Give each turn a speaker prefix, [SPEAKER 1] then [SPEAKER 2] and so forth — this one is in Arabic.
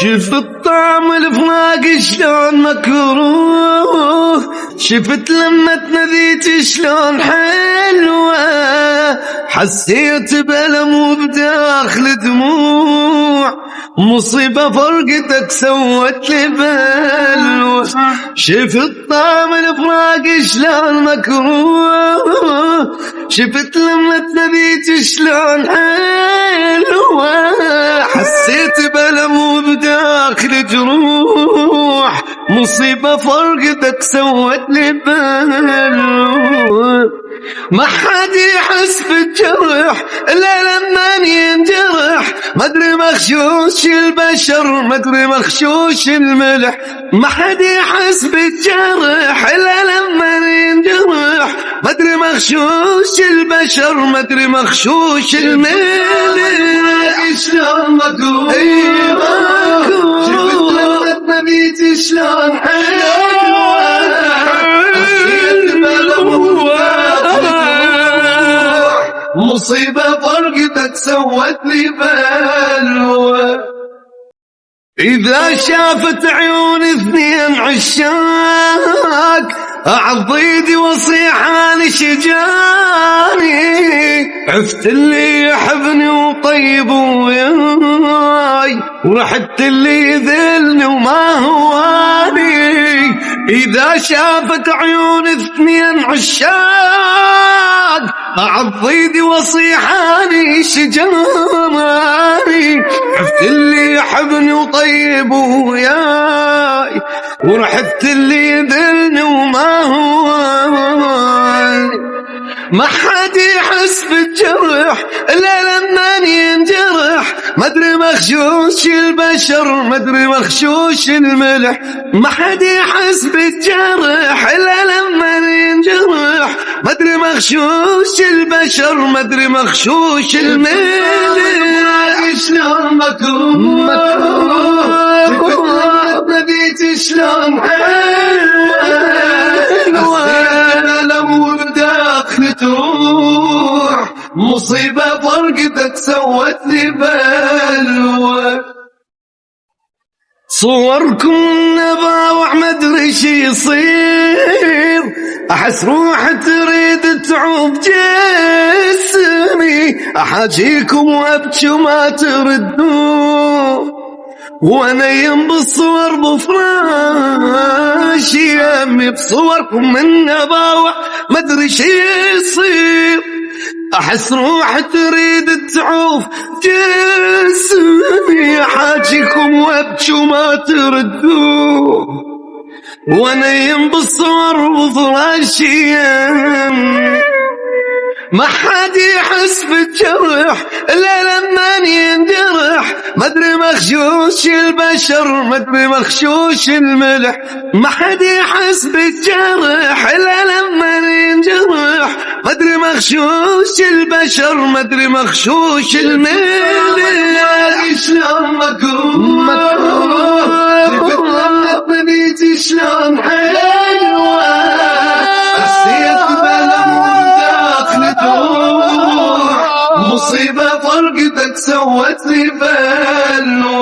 [SPEAKER 1] شفت طعم الفراق شلون مكروه، شفت لما تناديت شلون حلوة، حسيت بألم وبداخل دموع، مصيبة فرقتك سوت لي بلوى. شفت طعم الفراق شلون مكروه، شفت لما تناديت شلون حلوة، حسيت بألم وبداخل جروح، مصيبة فرقتك سوت لي بلوى. ما حد يحس بالجرح إلا لما ينجرح، مدري مخشوش البشر مدري مخشوش الملح. ما حد يحس بالجرح إلا لما ينجرح، مدري مخشوش البشر مدري مخشوش الملح. شلون مكروه شفت لما تناديت شلون حلوة، حسيت بألم مصيبة فرقتك سوت لي بلوى. إذا شافت عيون اثنين عشاق أعضيدي وصيحان شجاني، عفت اللي يحبني وطيب وياي، ورحت اللي يذلني وما هواني. إذا شافت عيون اثنين عشاق أعضيدي وصيحاني شجاني، عفت اللي يحبني وطيب وياي، ورحت اللي يذلني وما هواني. ما حد يحس بالجرح إلا لما ينجرح، مدري مخشوش البشر مدري مخشوش الملح. ما حد يحس بالجرح إلا لما ينجرح، مدري مخشوش البشر مدري مخشوش الملح. شلون مكروه شفت نبيت شلون حلوة، لو بداخل تروح، مصيبة فرقتك سوت لي بلوى. صوركم النباوع مدري شي يصير، أحس روحي تريد تعوب جسمي، أحاجيكم وأبكي وما تردون، وانا يم بالصور بفراشي يمي بصوركم النباوع مدري شي يصير، احس روحي تريد تعوف جسمي، احاجيكم وابكي وما تردون، وانا يم بالصور بفراشي يمي. ما حد يحس بالجرح إلا لما ينجرح، مدري مخشوش البشر مدري مخشوش الملح. ما حد يحس بالجرح إلا لما ينجرح، مدري مخشوش البشر مدري مخشوش الملح. شلون مكروه شفت لما تناديت شلون حلوة، حسيت بألم مصيبة فرقتك سوت لي بلوى.